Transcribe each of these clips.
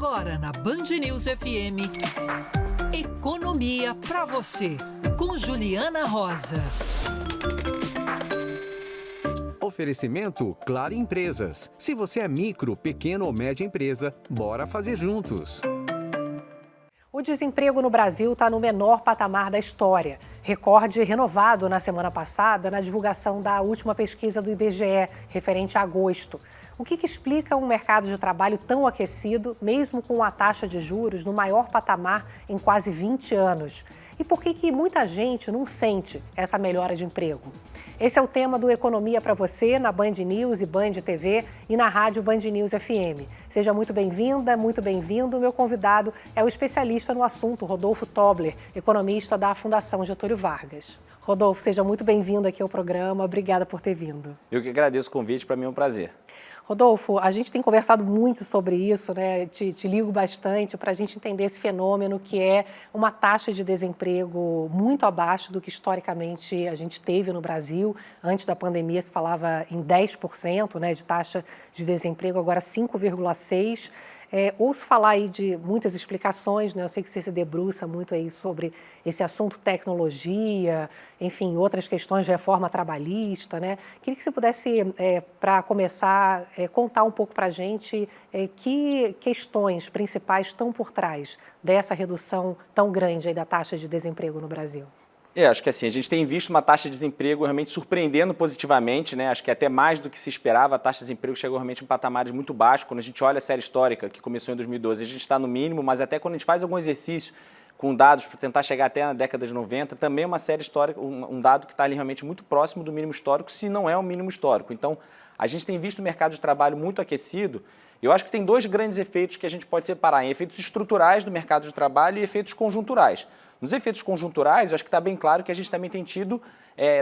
Agora na Band News FM, Economia pra você, com Juliana Rosa. Oferecimento Claro Empresas. Se você é micro, pequeno ou média empresa, bora fazer juntos. O desemprego no Brasil está no menor patamar da história. Recorde renovado na semana passada na divulgação da última pesquisa do IBGE, referente a agosto. O que explica um mercado de trabalho tão aquecido, mesmo com a taxa de juros no maior patamar em quase 20 anos? E por que muita gente não sente essa melhora de emprego? Esse é o tema do Economia para você, na Band News e Band TV e na rádio Band News FM. Seja muito bem-vinda, muito bem-vindo. Meu convidado é o especialista no assunto, Rodolfo Tobler, economista da Fundação Getúlio Vargas. Rodolfo, seja muito bem-vindo aqui ao programa. Obrigada por ter vindo. Eu que agradeço o convite, para mim é um prazer. Rodolfo, a gente tem conversado muito sobre isso, né? Te ligo bastante para a gente entender esse fenômeno que é uma taxa de desemprego muito abaixo do que historicamente a gente teve no Brasil. Antes da pandemia se falava em 10%, né, de taxa de desemprego, agora 5,6%. Ouço falar aí de muitas explicações, né? Eu sei que você se debruça muito aí sobre esse assunto tecnologia, enfim, outras questões de reforma trabalhista, né? Queria que você pudesse, para começar, contar um pouco para a gente que questões principais estão por trás dessa redução tão grande aí da taxa de desemprego no Brasil. Acho que assim, a gente tem visto uma taxa de desemprego realmente surpreendendo positivamente, né? Acho que até mais do que se esperava, a taxa de desemprego chegou realmente em patamares muito baixos. Quando a gente olha a série histórica, que começou em 2012, a gente está no mínimo, mas até quando a gente faz algum exercício com dados para tentar chegar até a década de 90, também é uma série histórica, um dado que está ali realmente muito próximo do mínimo histórico, se não é o mínimo histórico. Então, a gente tem visto o mercado de trabalho muito aquecido. Eu acho que tem dois grandes efeitos que a gente pode separar, em efeitos estruturais do mercado de trabalho e efeitos conjunturais. Nos efeitos conjunturais, eu acho que está bem claro que a gente também tem tido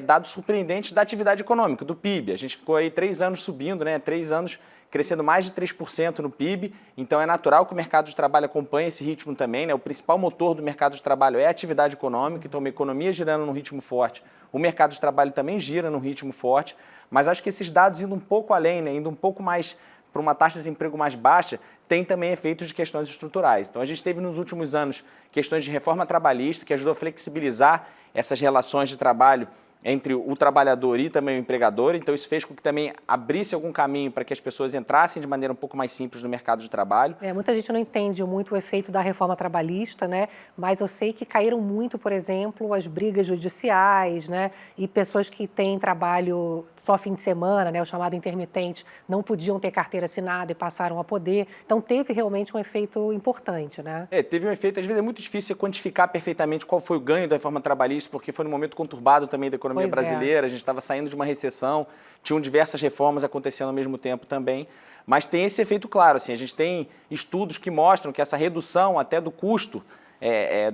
dados surpreendentes da atividade econômica, do PIB. A gente ficou aí 3 anos subindo, né? 3 anos crescendo mais de 3% no PIB, então é natural que o mercado de trabalho acompanhe esse ritmo também, né? O principal motor do mercado de trabalho é a atividade econômica, então uma economia girando num ritmo forte, o mercado de trabalho também gira num ritmo forte, mas acho que esses dados indo um pouco além, né? Indo um pouco mais para uma taxa de desemprego mais baixa, tem também efeitos de questões estruturais. Então, a gente teve nos últimos anos questões de reforma trabalhista, que ajudou a flexibilizar essas relações de trabalho entre o trabalhador e também o empregador. Então, isso fez com que também abrisse algum caminho para que as pessoas entrassem de maneira um pouco mais simples no mercado de trabalho. Muita gente não entende muito o efeito da reforma trabalhista, né? Mas eu sei que caíram muito, por exemplo, as brigas judiciais, né? E pessoas que têm trabalho só fim de semana, né? O chamado intermitente, não podiam ter carteira assinada e passaram a poder. Então, teve realmente um efeito importante, né? Teve um efeito, às vezes é muito difícil quantificar perfeitamente qual foi o ganho da reforma trabalhista, porque foi num momento conturbado também da economia brasileira, a gente estava saindo de uma recessão, tinham diversas reformas acontecendo ao mesmo tempo também, mas tem esse efeito claro, assim, a gente tem estudos que mostram que essa redução até do custo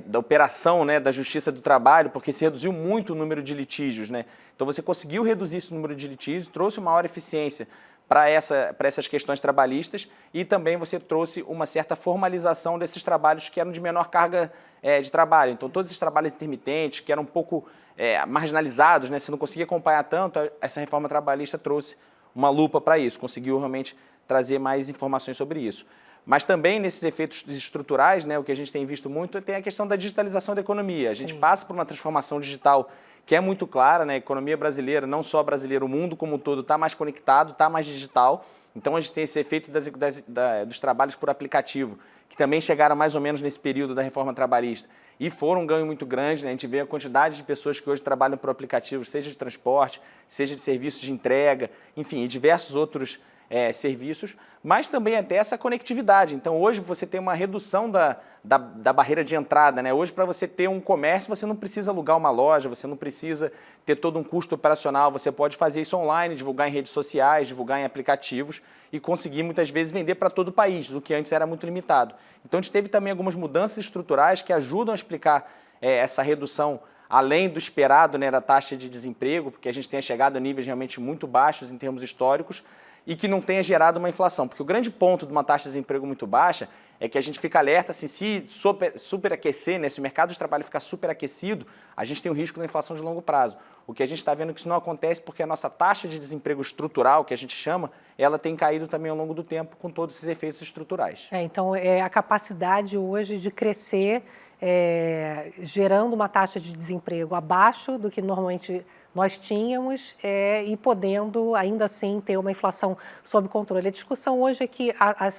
da operação, né, da Justiça do Trabalho, porque se reduziu muito o número de litígios, né? Então você conseguiu reduzir esse número de litígios, trouxe uma maior eficiência para essas questões trabalhistas e também você trouxe uma certa formalização desses trabalhos que eram de menor carga de trabalho. Então, todos esses trabalhos intermitentes, que eram um pouco marginalizados, né, você não conseguia acompanhar tanto, essa reforma trabalhista trouxe uma lupa para isso, conseguiu realmente trazer mais informações sobre isso. Mas também nesses efeitos estruturais, né, o que a gente tem visto muito, tem a questão da digitalização da economia. A gente passa por uma transformação digital que é muito clara, né? A economia brasileira, não só brasileira, o mundo como um todo está mais conectado, está mais digital. Então, a gente tem esse efeito dos trabalhos por aplicativo, que também chegaram mais ou menos nesse período da reforma trabalhista. E foram um ganho muito grande, né? A gente vê a quantidade de pessoas que hoje trabalham por aplicativos, seja de transporte, seja de serviços de entrega, enfim, e diversos outros serviços, mas também até essa conectividade. Então, hoje você tem uma redução da barreira de entrada, né? Hoje, para você ter um comércio, você não precisa alugar uma loja, você não precisa ter todo um custo operacional, você pode fazer isso online, divulgar em redes sociais, divulgar em aplicativos e conseguir, muitas vezes, vender para todo o país, o que antes era muito limitado. Então, a gente teve também algumas mudanças estruturais que ajudam a explicar essa redução além do esperado, né, da taxa de desemprego, porque a gente tenha chegado a níveis realmente muito baixos em termos históricos. e que não tenha gerado uma inflação. Porque o grande ponto de uma taxa de desemprego muito baixa é que a gente fica alerta, assim, se superaquecer, né, se o mercado de trabalho ficar superaquecido, a gente tem o risco da inflação de longo prazo. O que a gente está vendo é que isso não acontece porque a nossa taxa de desemprego estrutural, que a gente chama, ela tem caído também ao longo do tempo com todos esses efeitos estruturais. Então, a capacidade hoje de crescer gerando uma taxa de desemprego abaixo do que normalmente nós tínhamos e podendo, ainda assim, ter uma inflação sob controle. A discussão hoje é que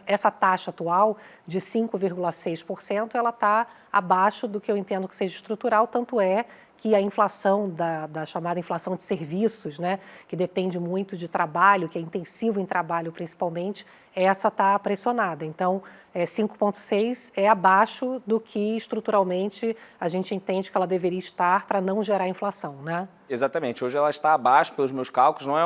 essa taxa atual de 5,6%, ela está abaixo do que eu entendo que seja estrutural, tanto é que a inflação da chamada inflação de serviços, né, que depende muito de trabalho, que é intensivo em trabalho principalmente, essa está pressionada. Então, 5,6 é abaixo do que estruturalmente a gente entende que ela deveria estar para não gerar inflação, né? Exatamente. Hoje ela está abaixo pelos meus cálculos, não é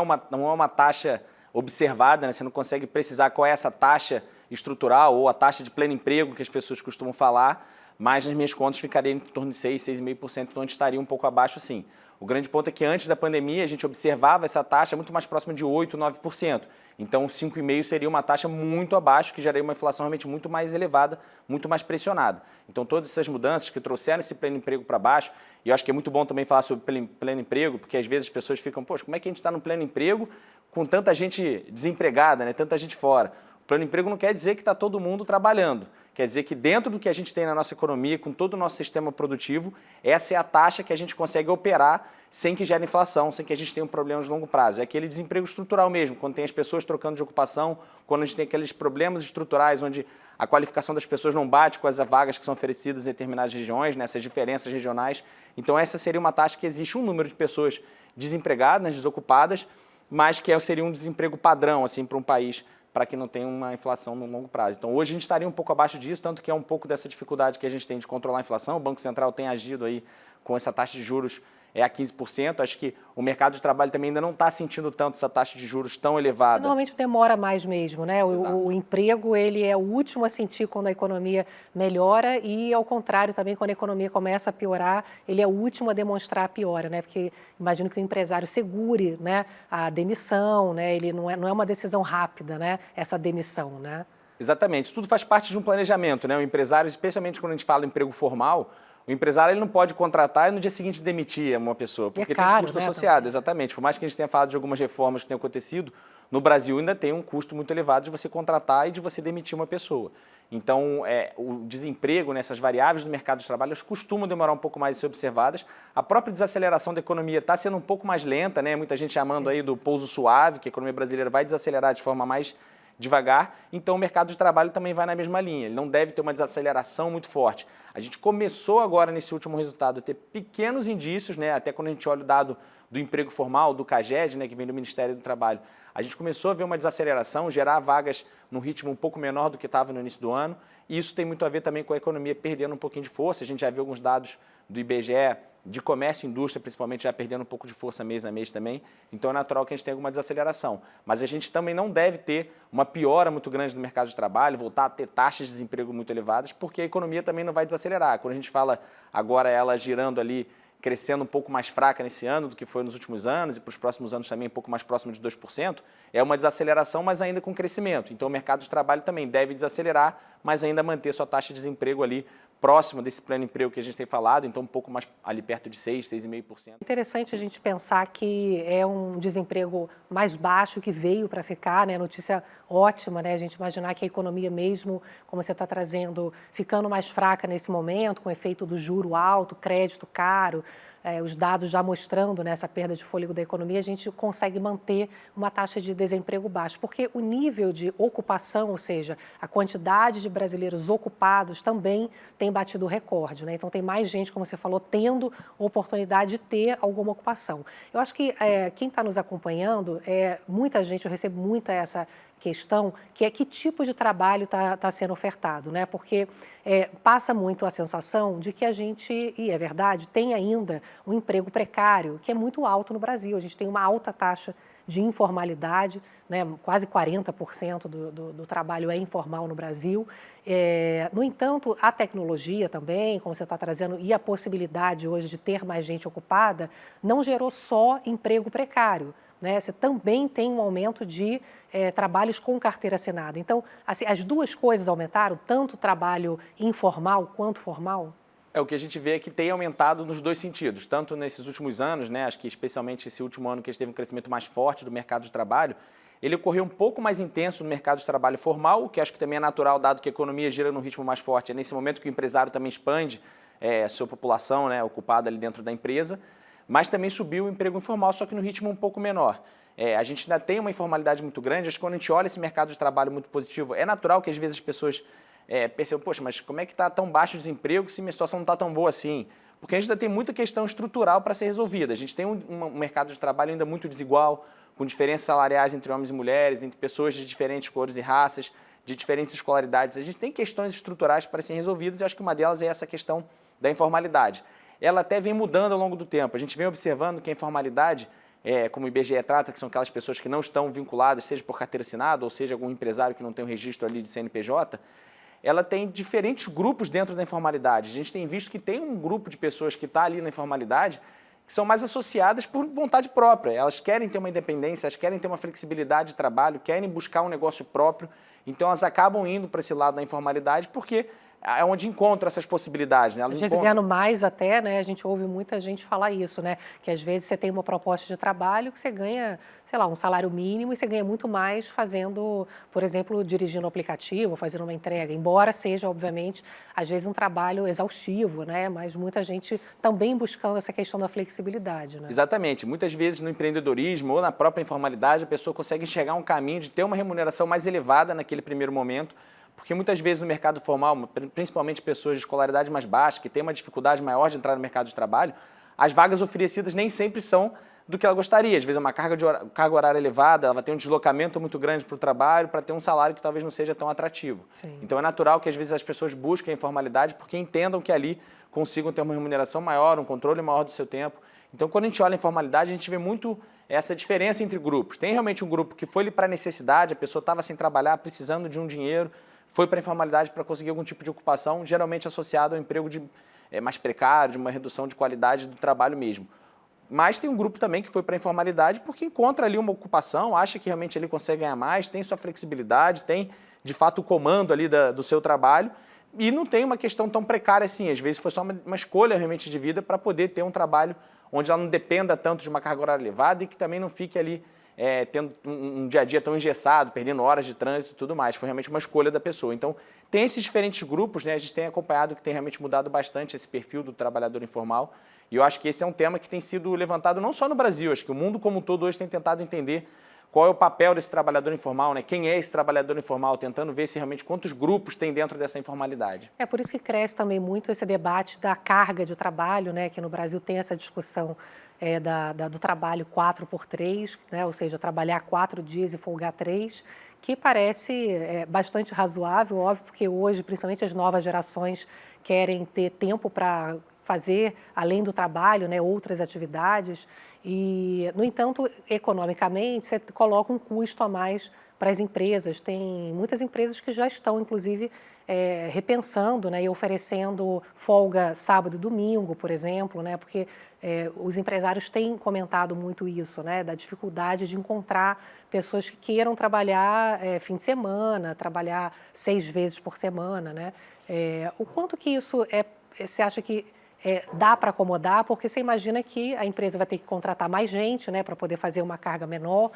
uma taxa observada, né? Você não consegue precisar qual é essa taxa estrutural ou a taxa de pleno emprego que as pessoas costumam falar, mas nas minhas contas ficaria em torno de 6, 6,5%, então a gente estaria um pouco abaixo sim. O grande ponto é que antes da pandemia a gente observava essa taxa muito mais próxima de 8, 9%. Então 5,5% seria uma taxa muito abaixo, que geraria uma inflação realmente muito mais elevada, muito mais pressionada. Então todas essas mudanças que trouxeram esse pleno emprego para baixo, e eu acho que é muito bom também falar sobre pleno emprego, porque às vezes as pessoas ficam, poxa, como é que a gente está no pleno emprego com tanta gente desempregada, né? Tanta gente fora? O pleno emprego não quer dizer que está todo mundo trabalhando. Quer dizer que dentro do que a gente tem na nossa economia, com todo o nosso sistema produtivo, essa é a taxa que a gente consegue operar sem que gere inflação, sem que a gente tenha um problema de longo prazo. É aquele desemprego estrutural mesmo, quando tem as pessoas trocando de ocupação, quando a gente tem aqueles problemas estruturais onde a qualificação das pessoas não bate com as vagas que são oferecidas em determinadas regiões, né, essas diferenças regionais. Então essa seria uma taxa que existe um número de pessoas desempregadas, desocupadas, mas que seria um desemprego padrão assim, para um país, para que não tenha uma inflação no longo prazo. Então, hoje a gente estaria um pouco abaixo disso, tanto que é um pouco dessa dificuldade que a gente tem de controlar a inflação. O Banco Central tem agido aí com essa taxa de juros a 15%. Acho que o mercado de trabalho também ainda não está sentindo tanto essa taxa de juros tão elevada. Normalmente demora mais mesmo, né? O emprego, ele é o último a sentir quando a economia melhora e, ao contrário, também quando a economia começa a piorar, ele é o último a demonstrar a piora, né? Porque imagino que o empresário segure, né, a demissão, né? Ele não é uma decisão rápida, né? Essa demissão, né? Exatamente. Isso tudo faz parte de um planejamento, né? O empresário, especialmente quando a gente fala em emprego formal, o empresário ele não pode contratar e no dia seguinte demitir uma pessoa, porque tem um custo associado, exatamente. Por mais que a gente tenha falado de algumas reformas que tenham acontecido, no Brasil ainda tem um custo muito elevado de você contratar e de você demitir uma pessoa. Então, o desemprego, nessas variáveis do mercado de trabalho, elas costumam demorar um pouco mais a ser observadas. A própria desaceleração da economia está sendo um pouco mais lenta, né? Muita gente chamando aí do pouso suave, que a economia brasileira vai desacelerar de forma mais devagar, então o mercado de trabalho também vai na mesma linha, ele não deve ter uma desaceleração muito forte. A gente começou agora, nesse último resultado, a ter pequenos indícios, né, até quando a gente olha o dado do emprego formal, do CAGED, né, que vem do Ministério do Trabalho, a gente começou a ver uma desaceleração, gerar vagas num ritmo um pouco menor do que estava no início do ano, e isso tem muito a ver também com a economia perdendo um pouquinho de força. A gente já viu alguns dados do IBGE, de comércio e indústria, principalmente, já perdendo um pouco de força mês a mês também. Então é natural que a gente tenha alguma desaceleração. Mas a gente também não deve ter uma piora muito grande no mercado de trabalho, voltar a ter taxas de desemprego muito elevadas, porque a economia também não vai desacelerar. Quando a gente fala agora ela girando ali, crescendo um pouco mais fraca nesse ano do que foi nos últimos anos e para os próximos anos também um pouco mais próximo de 2%, é uma desaceleração, mas ainda com crescimento. Então o mercado de trabalho também deve desacelerar, mas ainda manter sua taxa de desemprego ali próximo desse pleno emprego que a gente tem falado, então um pouco mais ali perto de 6, 6,5%. Interessante a gente pensar que é um desemprego mais baixo que veio para ficar, né? Notícia ótima, né? A gente imaginar que a economia mesmo, como você está trazendo, ficando mais fraca nesse momento, com o efeito do juro alto, crédito caro, os dados já mostrando, né, essa perda de fôlego da economia, a gente consegue manter uma taxa de desemprego baixa, porque o nível de ocupação, ou seja, a quantidade de brasileiros ocupados também tem batido recorde, né? Então tem mais gente, como você falou, tendo oportunidade de ter alguma ocupação. Eu acho que quem está nos acompanhando, muita gente, eu recebo muita essa questão, que é que tipo de trabalho está sendo ofertado, né? Porque passa muito a sensação de que a gente, e é verdade, tem ainda um emprego precário, que é muito alto no Brasil. A gente tem uma alta taxa de informalidade, né? Quase 40% do trabalho é informal no Brasil. No entanto, a tecnologia também, como você está trazendo, e a possibilidade hoje de ter mais gente ocupada, não gerou só emprego precário. né, você também tem um aumento de trabalhos com carteira assinada. Então, assim, as duas coisas aumentaram, tanto o trabalho informal quanto formal? O que a gente vê é que tem aumentado nos dois sentidos, tanto nesses últimos anos, né, acho que especialmente esse último ano que a gente teve um crescimento mais forte do mercado de trabalho, ele ocorreu um pouco mais intenso no mercado de trabalho formal, que acho que também é natural, dado que a economia gira num ritmo mais forte. É nesse momento que o empresário também expande a sua população, né, ocupada ali dentro da empresa, mas também subiu o emprego informal, só que no ritmo um pouco menor. A gente ainda tem uma informalidade muito grande, acho que quando a gente olha esse mercado de trabalho muito positivo, é natural que às vezes as pessoas percebam, poxa, mas como é que está tão baixo o desemprego se minha situação não está tão boa assim? Porque a gente ainda tem muita questão estrutural para ser resolvida. A gente tem um mercado de trabalho ainda muito desigual, com diferenças salariais entre homens e mulheres, entre pessoas de diferentes cores e raças, de diferentes escolaridades. A gente tem questões estruturais para serem resolvidas e acho que uma delas é essa questão da informalidade. Ela até vem mudando ao longo do tempo. A gente vem observando que a informalidade, como o IBGE trata, que são aquelas pessoas que não estão vinculadas, seja por carteira assinada ou seja algum empresário que não tem um registro ali de CNPJ, ela tem diferentes grupos dentro da informalidade. A gente tem visto que tem um grupo de pessoas que está ali na informalidade que são mais associadas por vontade própria. Elas querem ter uma independência, elas querem ter uma flexibilidade de trabalho, querem buscar um negócio próprio, então elas acabam indo para esse lado da informalidade porque é onde encontra essas possibilidades. Né? Às vezes ganhando mais até, né? A gente ouve muita gente falar isso, né? Que às vezes você tem uma proposta de trabalho que você ganha, sei lá, um salário mínimo e você ganha muito mais fazendo, por exemplo, dirigindo um aplicativo, fazendo uma entrega. Embora seja, obviamente, às vezes um trabalho exaustivo, né? Mas muita gente também buscando essa questão da flexibilidade, né? Exatamente. Muitas vezes no empreendedorismo ou na própria informalidade a pessoa consegue enxergar um caminho de ter uma remuneração mais elevada naquele primeiro momento, porque muitas vezes no mercado formal, principalmente pessoas de escolaridade mais baixa, que têm uma dificuldade maior de entrar no mercado de trabalho, as vagas oferecidas nem sempre são do que ela gostaria. Às vezes é uma carga horária elevada, ela vai ter um deslocamento muito grande para o trabalho, para ter um salário que talvez não seja tão atrativo. Sim. Então é natural que às vezes as pessoas busquem a informalidade porque entendam que ali consigam ter uma remuneração maior, um controle maior do seu tempo. Então quando a gente olha a informalidade, a gente vê muito essa diferença entre grupos. Tem realmente um grupo que foi ali para necessidade, a pessoa estava sem trabalhar, precisando de um dinheiro, foi para a informalidade para conseguir algum tipo de ocupação, geralmente associado ao emprego mais precário, de uma redução de qualidade do trabalho mesmo. Mas tem um grupo também que foi para a informalidade porque encontra ali uma ocupação, acha que realmente ele consegue ganhar mais, tem sua flexibilidade, tem de fato o comando ali do seu trabalho e não tem uma questão tão precária assim. Às vezes foi só uma escolha realmente de vida para poder ter um trabalho onde ela não dependa tanto de uma carga horária elevada e que também não fique ali tendo um dia a dia tão engessado, perdendo horas de trânsito e tudo mais. Foi realmente uma escolha da pessoa. Então, tem esses diferentes grupos, né? A gente tem acompanhado que tem realmente mudado bastante esse perfil do trabalhador informal. E eu acho que esse é um tema que tem sido levantado não só no Brasil, acho que o mundo como um todo hoje tem tentado entender qual é o papel desse trabalhador informal, né? Quem é esse trabalhador informal, tentando ver se realmente quantos grupos tem dentro dessa informalidade. É por isso que cresce também muito esse debate da carga de trabalho, né? Que no Brasil tem essa discussão do trabalho 4x3, né? Ou seja, trabalhar 4 dias e folgar 3, que parece bastante razoável, óbvio, porque hoje, principalmente as novas gerações, querem ter tempo para fazer, além do trabalho, né, outras atividades. E, no entanto, economicamente, você coloca um custo a mais para as empresas. Tem muitas empresas que já estão, inclusive, repensando, né, e oferecendo folga sábado e domingo, por exemplo, né, porque os empresários têm comentado muito isso, né, da dificuldade de encontrar pessoas que queiram trabalhar fim de semana, trabalhar 6 vezes por semana, né? O quanto que isso você acha que dá para acomodar, porque você imagina que a empresa vai ter que contratar mais gente, né, para poder fazer uma carga menor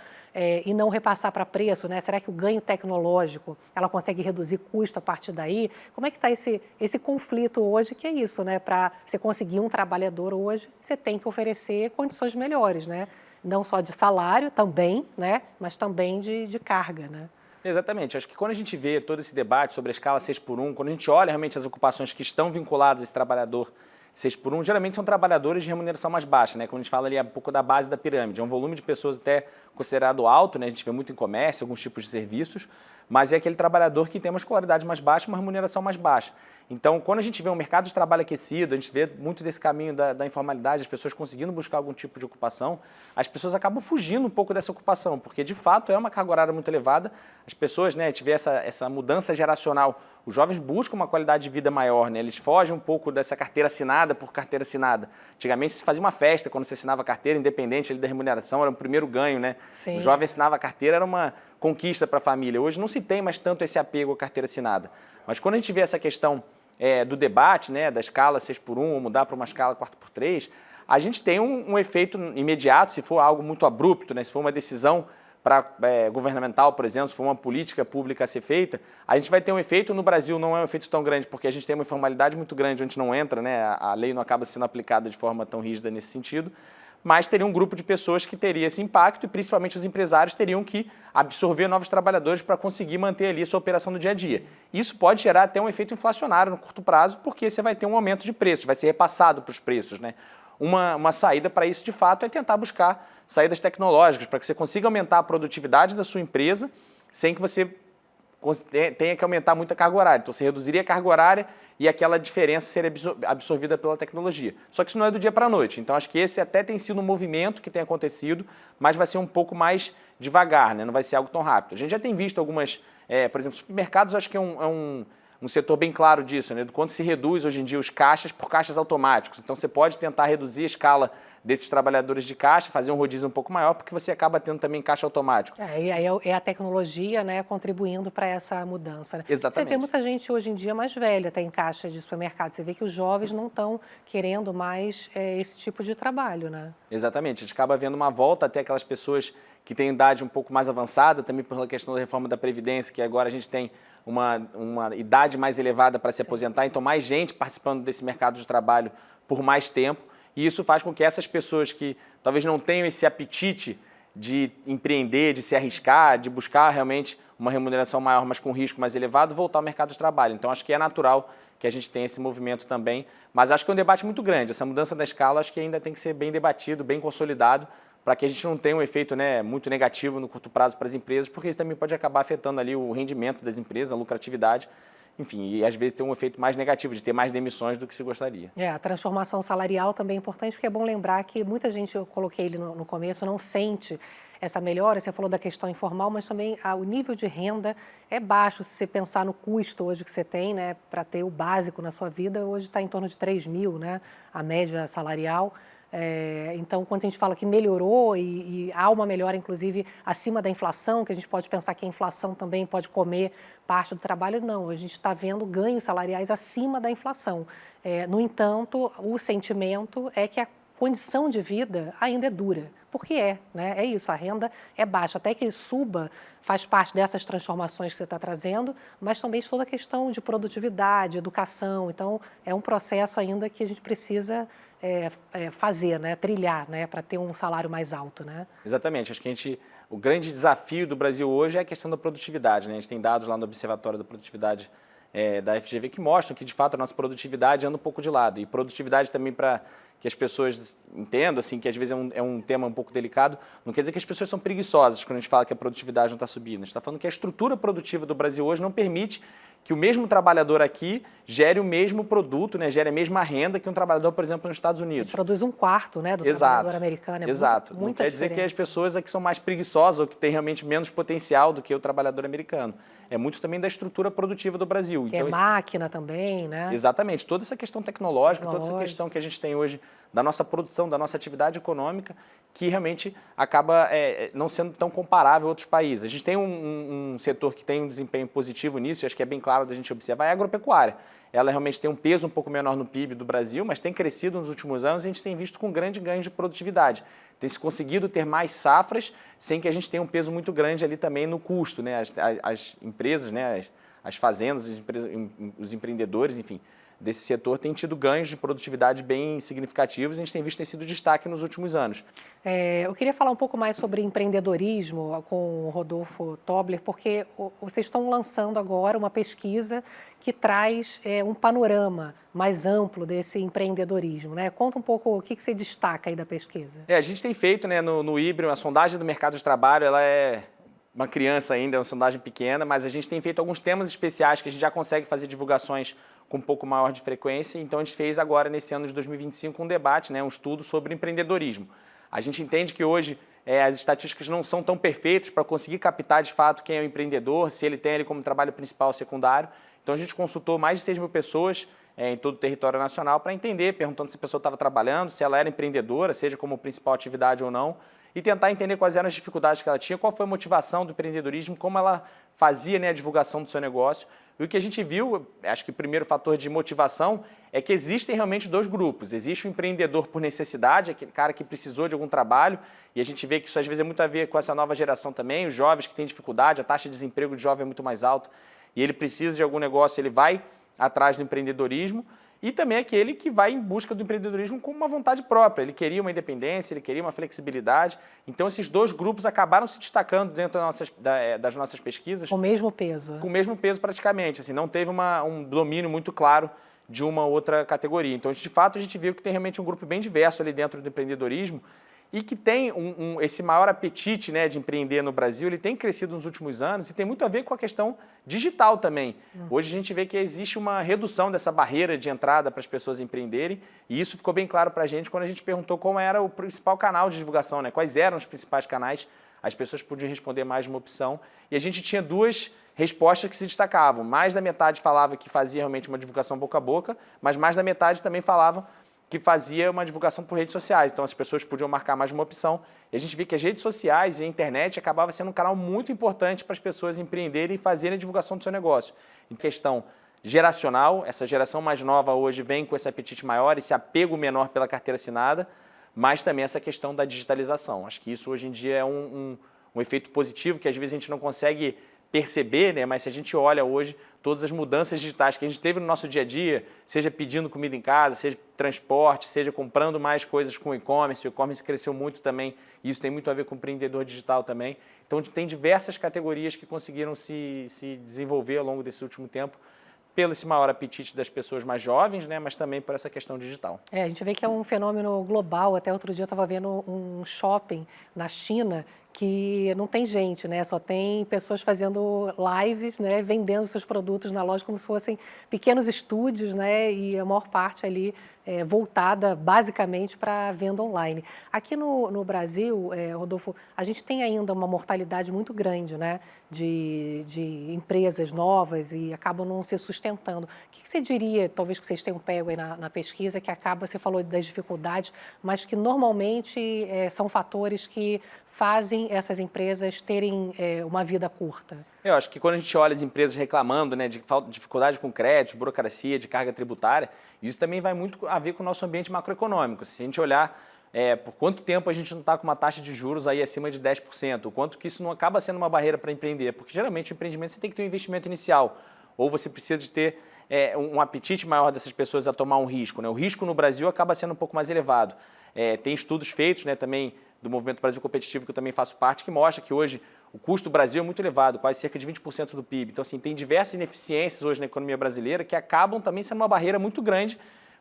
e não repassar para preço, né? Será que o ganho tecnológico, ela consegue reduzir custo a partir daí? Como é que está esse conflito hoje, que é isso, né? Para você conseguir um trabalhador hoje, você tem que oferecer condições melhores, né? Não só de salário também, né? Mas também de carga, né? Exatamente. Acho que quando a gente vê todo esse debate sobre a escala 6x1, quando a gente olha realmente as ocupações que estão vinculadas a esse trabalhador 6x1, geralmente são trabalhadores de remuneração mais baixa, né? Quando a gente fala ali um pouco da base da pirâmide, é um volume de pessoas até considerado alto, né? A gente vê muito em comércio, alguns tipos de serviços, mas é aquele trabalhador que tem uma escolaridade mais baixa, uma remuneração mais baixa. Então, quando a gente vê um mercado de trabalho aquecido, a gente vê muito desse caminho da informalidade, as pessoas conseguindo buscar algum tipo de ocupação, as pessoas acabam fugindo um pouco dessa ocupação, porque de fato é uma carga horária muito elevada, as pessoas, né, a gente vê essa mudança geracional, os jovens buscam uma qualidade de vida maior, né, eles fogem um pouco dessa carteira assinada por carteira assinada. Antigamente se fazia uma festa quando você assinava a carteira, independente ali da remuneração, era o primeiro ganho, né? Sim. O jovem assinava a carteira, era uma conquista para a família. Hoje não se tem mais tanto esse apego à carteira assinada. Mas quando a gente vê essa questão do debate, né, da escala 6x1 ou mudar para uma escala 4x3, a gente tem um efeito imediato, se for algo muito abrupto, né, se for uma decisão governamental, por exemplo, se for uma política pública a ser feita, a gente vai ter um efeito. No Brasil não é um efeito tão grande, porque a gente tem uma informalidade muito grande, onde não entra, né, a lei não acaba sendo aplicada de forma tão rígida nesse sentido, mas teria um grupo de pessoas que teria esse impacto e principalmente os empresários teriam que absorver novos trabalhadores para conseguir manter ali a sua operação no dia a dia. Isso pode gerar até um efeito inflacionário no curto prazo, porque você vai ter um aumento de preços, vai ser repassado para os preços, né? Uma saída para isso, de fato, é tentar buscar saídas tecnológicas, para que você consiga aumentar a produtividade da sua empresa sem que você tenha que aumentar muito a carga horária. Então, você reduziria a carga horária e aquela diferença seria absorvida pela tecnologia. Só que isso não é do dia para a noite. Então, acho que esse até tem sido um movimento que tem acontecido, mas vai ser um pouco mais devagar, né? Não vai ser algo tão rápido. A gente já tem visto algumas, por exemplo, supermercados, acho que é um setor bem claro disso, né? Do quanto se reduz hoje em dia os caixas por caixas automáticos. Então, você pode tentar reduzir a escala desses trabalhadores de caixa, fazer um rodízio um pouco maior, porque você acaba tendo também caixa automático. E aí é a tecnologia, né, contribuindo para essa mudança. Né? Exatamente. Você vê muita gente hoje em dia mais velha até em caixa de supermercado. Você vê que os jovens não estão querendo mais esse tipo de trabalho, né? Exatamente. A gente acaba vendo uma volta até aquelas pessoas que têm idade um pouco mais avançada, também pela questão da reforma da Previdência, que agora a gente tem uma idade mais elevada para se aposentar, então mais gente participando desse mercado de trabalho por mais tempo. E isso faz com que essas pessoas que talvez não tenham esse apetite de empreender, de se arriscar, de buscar realmente uma remuneração maior, mas com risco mais elevado, voltar ao mercado de trabalho. Então, acho que é natural que a gente tenha esse movimento também, mas acho que é um debate muito grande. Essa mudança da escala acho que ainda tem que ser bem debatido, bem consolidado, para que a gente não tenha um efeito, né, muito negativo no curto prazo para as empresas, porque isso também pode acabar afetando ali o rendimento das empresas, a lucratividade. Enfim, e às vezes tem um efeito mais negativo, de ter mais demissões do que se gostaria. A transformação salarial também é importante, porque é bom lembrar que muita gente, eu coloquei ele no começo, não sente essa melhora. Você falou da questão informal, mas também o nível de renda é baixo. Se você pensar no custo hoje que você tem, né, para ter o básico na sua vida, hoje está em torno de 3 mil, né, a média salarial. Então, quando a gente fala que melhorou e há uma melhora, inclusive, acima da inflação, que a gente pode pensar que a inflação também pode comer parte do trabalho, não. A gente está vendo ganhos salariais acima da inflação. No entanto, o sentimento é que a condição de vida ainda é dura, porque né? É isso, a renda é baixa. Até que suba, faz parte dessas transformações que você está trazendo, mas também toda a questão de produtividade, educação. Então, é um processo ainda que a gente precisa fazer, né, trilhar, né, para ter um salário mais alto, né? Exatamente. Acho que o grande desafio do Brasil hoje é a questão da produtividade, né? A gente tem dados lá no Observatório da Produtividade da FGV que mostram que, de fato, a nossa produtividade anda um pouco de lado. E produtividade também, para que as pessoas entendam, assim, que às vezes é um tema um pouco delicado, não quer dizer que as pessoas são preguiçosas quando a gente fala que a produtividade não está subindo. A gente está falando que a estrutura produtiva do Brasil hoje não permite que o mesmo trabalhador aqui gere o mesmo produto, né, gere a mesma renda que um trabalhador, por exemplo, nos Estados Unidos. Ele produz um quarto, né, do trabalhador americano. Exato. Não quer dizer que as pessoas aqui são mais preguiçosas ou que têm realmente menos potencial do que o trabalhador americano. É muito também da estrutura produtiva do Brasil. Que então, máquina também, né? Exatamente. Toda essa questão tecnológica, toda essa questão que a gente tem hoje da nossa produção, da nossa atividade econômica, que realmente acaba não sendo tão comparável a outros países. A gente tem um setor que tem um desempenho positivo nisso, e acho que é bem claro da gente observar, é a agropecuária. Ela realmente tem um peso um pouco menor no PIB do Brasil, mas tem crescido nos últimos anos e a gente tem visto com grande ganho de produtividade. Tem se conseguido ter mais safras sem que a gente tenha um peso muito grande ali também no custo, né? As empresas, né? As fazendas, os empreendedores, enfim, desse setor têm tido ganhos de produtividade bem significativos e a gente tem visto ter sido destaque nos últimos anos. Eu queria falar um pouco mais sobre empreendedorismo com o Rodolfo Tobler, porque vocês estão lançando agora uma pesquisa que traz um panorama mais amplo desse empreendedorismo, né? Conta um pouco o que você destaca aí da pesquisa. A gente tem feito, né, no Ibrio, a sondagem do mercado de trabalho, ela é uma criança ainda, é uma sondagem pequena, mas a gente tem feito alguns temas especiais que a gente já consegue fazer divulgações com um pouco maior de frequência. Então, a gente fez agora, nesse ano de 2025, um debate, né, um estudo sobre empreendedorismo. A gente entende que hoje as estatísticas não são tão perfeitas para conseguir captar de fato quem é o empreendedor, se ele tem ele como trabalho principal ou secundário. Então, a gente consultou mais de 6 mil pessoas em todo o território nacional para entender, perguntando se a pessoa estava trabalhando, se ela era empreendedora, seja como principal atividade ou não, e tentar entender quais eram as dificuldades que ela tinha, qual foi a motivação do empreendedorismo, como ela fazia, né, a divulgação do seu negócio. E o que a gente viu, acho que o primeiro fator de motivação é que existem realmente 2 grupos. Existe o empreendedor por necessidade, aquele cara que precisou de algum trabalho, e a gente vê que isso às vezes é muito a ver com essa nova geração também, os jovens que têm dificuldade, a taxa de desemprego de jovem é muito mais alta, e ele precisa de algum negócio, ele vai atrás do empreendedorismo. E também aquele que vai em busca do empreendedorismo com uma vontade própria. Ele queria uma independência, ele queria uma flexibilidade. Então, esses 2 grupos acabaram se destacando dentro das nossas pesquisas. Com o mesmo peso. Com o mesmo peso, praticamente. Assim, não teve um domínio muito claro de uma outra categoria. Então, de fato, a gente viu que tem realmente um grupo bem diverso ali dentro do empreendedorismo e que tem esse maior apetite, né, de empreender no Brasil. Ele tem crescido nos últimos anos e tem muito a ver com a questão digital também. Hoje a gente vê que existe uma redução dessa barreira de entrada para as pessoas empreenderem, e isso ficou bem claro para a gente quando a gente perguntou qual era o principal canal de divulgação, né, quais eram os principais canais. As pessoas podiam responder mais de uma opção, e a gente tinha 2 respostas que se destacavam. Mais da metade falava que fazia realmente uma divulgação boca a boca, mas mais da metade também falava que fazia uma divulgação por redes sociais. Então, as pessoas podiam marcar mais de uma opção. E a gente vê que as redes sociais e a internet acabava sendo um canal muito importante para as pessoas empreenderem e fazerem a divulgação do seu negócio. Em questão geracional, essa geração mais nova hoje vem com esse apetite maior, esse apego menor pela carteira assinada, mas também essa questão da digitalização. Acho que isso hoje em dia é um efeito positivo que às vezes a gente não consegue perceber, né? Mas se a gente olha hoje todas as mudanças digitais que a gente teve no nosso dia a dia, seja pedindo comida em casa, seja transporte, seja comprando mais coisas com e-commerce, o e-commerce cresceu muito também, e isso tem muito a ver com o empreendedor digital também. Então, tem diversas categorias que conseguiram se desenvolver ao longo desse último tempo, pelo esse maior apetite das pessoas mais jovens, né, mas também por essa questão digital. A gente vê que é um fenômeno global. Até outro dia eu estava vendo um shopping na China que não tem gente, né? Só tem pessoas fazendo lives, né? Vendendo seus produtos na loja como se fossem pequenos estúdios, né? E a maior parte ali voltada basicamente para a venda online. Aqui no Brasil, Rodolfo, a gente tem ainda uma mortalidade muito grande, né? De empresas novas e acabam não se sustentando. O que você diria, talvez que vocês tenham pego aí na pesquisa, que acaba, você falou das dificuldades, mas que normalmente são fatores que fazem essas empresas terem uma vida curta? Eu acho que quando a gente olha as empresas reclamando, né, de dificuldade com crédito, burocracia, de carga tributária, isso também vai muito a ver com o nosso ambiente macroeconômico. Se a gente olhar por quanto tempo a gente não está com uma taxa de juros aí acima de 10%, o quanto que isso não acaba sendo uma barreira para empreender, porque geralmente o empreendimento você tem que ter um investimento inicial, ou você precisa de ter um apetite maior dessas pessoas a tomar um risco, né? O risco no Brasil acaba sendo um pouco mais elevado. Tem estudos feitos, né, também do Movimento Brasil Competitivo, que eu também faço parte, que mostra que hoje o custo do Brasil é muito elevado, quase cerca de 20% do PIB. Então, assim, tem diversas ineficiências hoje na economia brasileira que acabam também sendo uma barreira muito grande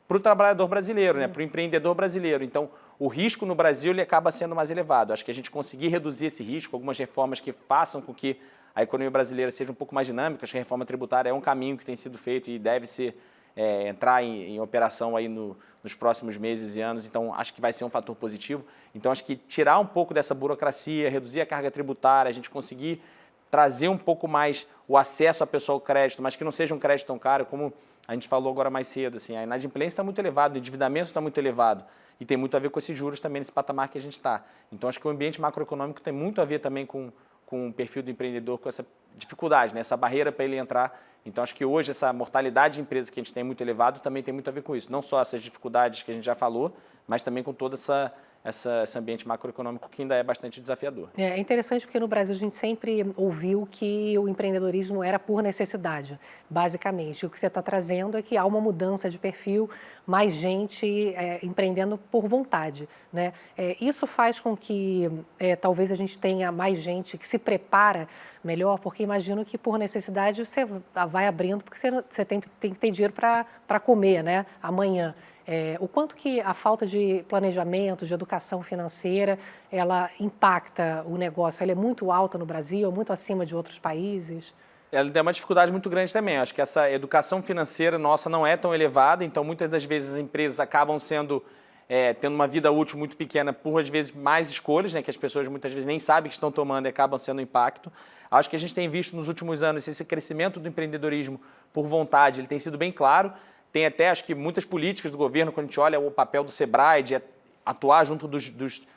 para o trabalhador brasileiro, né, para o empreendedor brasileiro. Então, o risco no Brasil ele acaba sendo mais elevado. Acho que a gente conseguir reduzir esse risco, algumas reformas que façam com que a economia brasileira seja um pouco mais dinâmica, acho que a reforma tributária é um caminho que tem sido feito e deve ser entrar em operação aí nos próximos meses e anos, então acho que vai ser um fator positivo. Então acho que tirar um pouco dessa burocracia, reduzir a carga tributária, a gente conseguir trazer um pouco mais o acesso à pessoa ao crédito, mas que não seja um crédito tão caro, como a gente falou agora mais cedo. Assim, a inadimplência está muito elevada, o endividamento está muito elevado e tem muito a ver com esses juros também nesse patamar que a gente está. Então acho que o ambiente macroeconômico tem muito a ver também com o perfil do empreendedor, com essa dificuldade, né? Essa barreira para ele entrar. Então, acho que hoje essa mortalidade de empresas que a gente tem muito elevado também tem muito a ver com isso. Não só essas dificuldades que a gente já falou, mas também com todo esse ambiente macroeconômico que ainda é bastante desafiador. É interessante porque no Brasil a gente sempre ouviu que o empreendedorismo era por necessidade, basicamente. O que você está trazendo é que há uma mudança de perfil, mais gente empreendendo por vontade, né? Isso faz com que talvez a gente tenha mais gente que se prepara melhor, porque imagino que por necessidade você vai abrindo, porque você tem que ter dinheiro para comer, né, amanhã. O quanto que a falta de planejamento, de educação financeira, ela impacta o negócio? Ela é muito alta no Brasil, muito acima de outros países? Ela tem uma dificuldade muito grande também. Acho que essa educação financeira nossa não é tão elevada, então muitas das vezes as empresas acabam tendo uma vida útil muito pequena por, às vezes, mais escolhas, né, que as pessoas muitas vezes nem sabem que estão tomando e acabam sendo um impacto. Acho que a gente tem visto nos últimos anos esse crescimento do empreendedorismo por vontade, ele tem sido bem claro. Tem até, acho que, muitas políticas do governo, quando a gente olha o papel do Sebrae, de atuar junto dos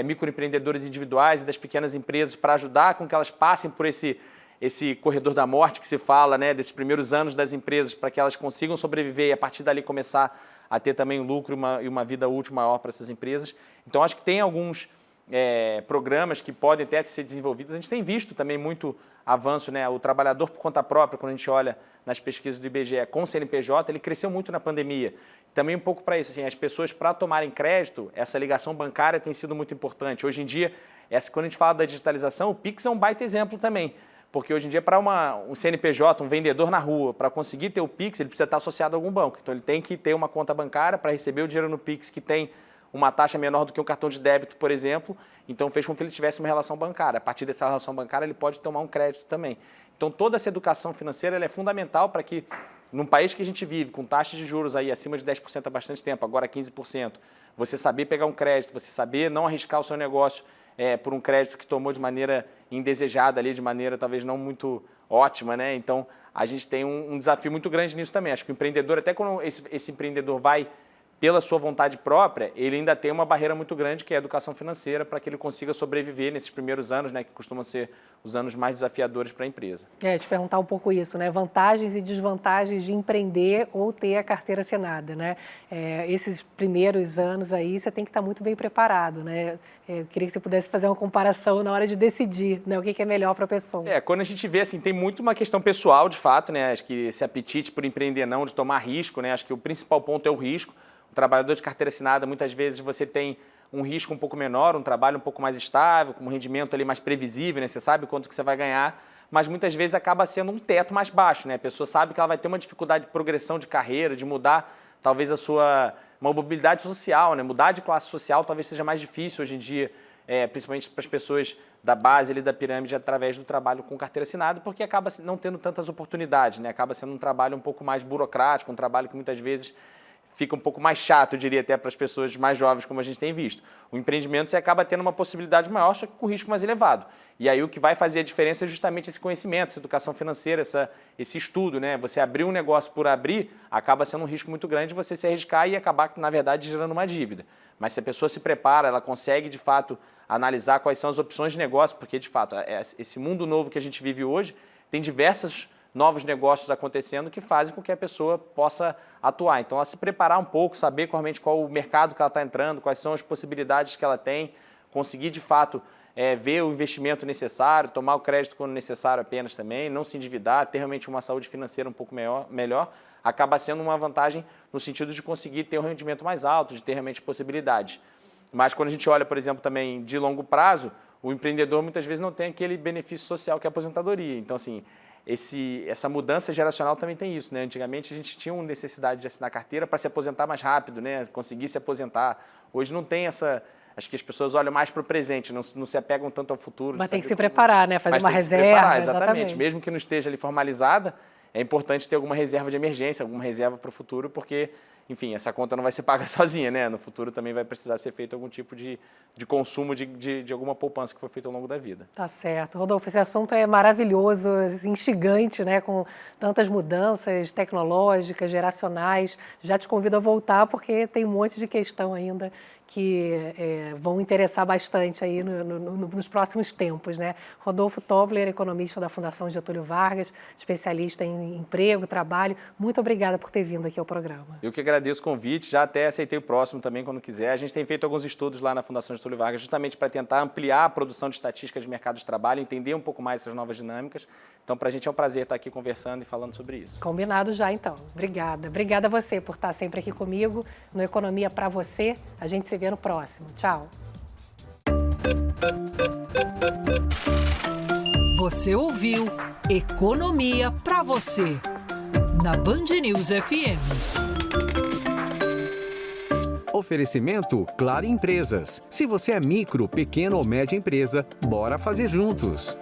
microempreendedores individuais e das pequenas empresas para ajudar com que elas passem por esse corredor da morte que se fala, né, desses primeiros anos das empresas, para que elas consigam sobreviver e a partir dali começar a ter também um lucro e uma vida útil maior para essas empresas. Então, acho que tem alguns programas que podem até ser desenvolvidos. A gente tem visto também muito avanço, né, o trabalhador por conta própria, quando a gente olha nas pesquisas do IBGE com o CNPJ, ele cresceu muito na pandemia. Também um pouco para isso, assim, as pessoas para tomarem crédito, essa ligação bancária tem sido muito importante. Hoje em dia, quando a gente fala da digitalização, o Pix é um baita exemplo também. Porque hoje em dia, para um CNPJ, um vendedor na rua, para conseguir ter o Pix, ele precisa estar associado a algum banco. Então, ele tem que ter uma conta bancária para receber o dinheiro no Pix, que tem uma taxa menor do que um cartão de débito, por exemplo. Então, fez com que ele tivesse uma relação bancária. A partir dessa relação bancária, ele pode tomar um crédito também. Então, toda essa educação financeira ela é fundamental para que, num país que a gente vive, com taxas de juros aí acima de 10% há bastante tempo, agora 15%, você saber pegar um crédito, você saber não arriscar o seu negócio por um crédito que tomou de maneira indesejada, ali, de maneira talvez não muito ótima, né? Então, a gente tem um desafio muito grande nisso também. Acho que o empreendedor, até quando esse empreendedor vai pela sua vontade própria, ele ainda tem uma barreira muito grande, que é a educação financeira, para que ele consiga sobreviver nesses primeiros anos, né, que costumam ser os anos mais desafiadores para a empresa. Te perguntar um pouco isso, né? Vantagens e desvantagens de empreender ou ter a carteira assinada, né? Esses primeiros anos aí, você tem que estar muito bem preparado, né? Eu queria que você pudesse fazer uma comparação na hora de decidir, né, o que é melhor para a pessoa. Quando a gente vê, assim, tem muito uma questão pessoal, de fato, né? Acho que esse apetite por empreender não, de tomar risco, né? Acho que o principal ponto é o risco. O trabalhador de carteira assinada, muitas vezes você tem um risco um pouco menor, um trabalho um pouco mais estável, com um rendimento ali mais previsível, né? Você sabe quanto que você vai ganhar, mas muitas vezes acaba sendo um teto mais baixo, né? A pessoa sabe que ela vai ter uma dificuldade de progressão de carreira, de mudar talvez uma mobilidade social, né? Mudar de classe social talvez seja mais difícil hoje em dia, principalmente para as pessoas da base ali da pirâmide através do trabalho com carteira assinada, porque acaba não tendo tantas oportunidades, né? Acaba sendo um trabalho um pouco mais burocrático, um trabalho que muitas vezes fica um pouco mais chato, eu diria, até para as pessoas mais jovens, como a gente tem visto. O empreendimento você acaba tendo uma possibilidade maior, só que com risco mais elevado. E aí o que vai fazer a diferença é justamente esse conhecimento, essa educação financeira, esse estudo, né? Você abrir um negócio por abrir, acaba sendo um risco muito grande você se arriscar e acabar, na verdade, gerando uma dívida. Mas se a pessoa se prepara, ela consegue, de fato, analisar quais são as opções de negócio, porque, de fato, esse mundo novo que a gente vive hoje tem diversas novos negócios acontecendo que fazem com que a pessoa possa atuar. Então, ela se preparar um pouco, saber realmente qual o mercado que ela está entrando, quais são as possibilidades que ela tem, conseguir, de fato, ver o investimento necessário, tomar o crédito quando necessário apenas também, não se endividar, ter realmente uma saúde financeira um pouco melhor, acaba sendo uma vantagem no sentido de conseguir ter um rendimento mais alto, de ter realmente possibilidades. Mas quando a gente olha, por exemplo, também de longo prazo, o empreendedor muitas vezes não tem aquele benefício social que é a aposentadoria. Então, assim, essa mudança geracional também tem isso, né? Antigamente a gente tinha uma necessidade de assinar carteira para se aposentar mais rápido, né? Conseguir se aposentar. Hoje não tem essa... Acho que as pessoas olham mais para o presente, não se apegam tanto ao futuro. Mas tem que se preparar, né? Fazer uma reserva. Preparar, exatamente. Mesmo que não esteja ali formalizada, é importante ter alguma reserva de emergência, alguma reserva para o futuro, porque, enfim, essa conta não vai ser paga sozinha, né? No futuro também vai precisar ser feito algum tipo de consumo de alguma poupança que foi feita ao longo da vida. Tá certo. Rodolfo, esse assunto é maravilhoso, instigante, né? Com tantas mudanças tecnológicas, geracionais. Já te convido a voltar, porque tem um monte de questão ainda que vão interessar bastante aí nos próximos tempos, né? Rodolfo Tobler, economista da Fundação Getúlio Vargas, especialista em emprego, trabalho. Muito obrigada por ter vindo aqui ao programa. Eu que agradeço o convite, já até aceitei o próximo também, quando quiser. A gente tem feito alguns estudos lá na Fundação Getúlio Vargas, justamente para tentar ampliar a produção de estatísticas de mercado de trabalho, entender um pouco mais essas novas dinâmicas. Então, para a gente é um prazer estar aqui conversando e falando sobre isso. Combinado já, então. Obrigada. Obrigada a você por estar sempre aqui comigo no Economia para Você. A gente se vê no próximo. Tchau. Você ouviu Economia para Você, na Band News FM. Oferecimento Claro Empresas. Se você é micro, pequeno ou média empresa, bora fazer juntos.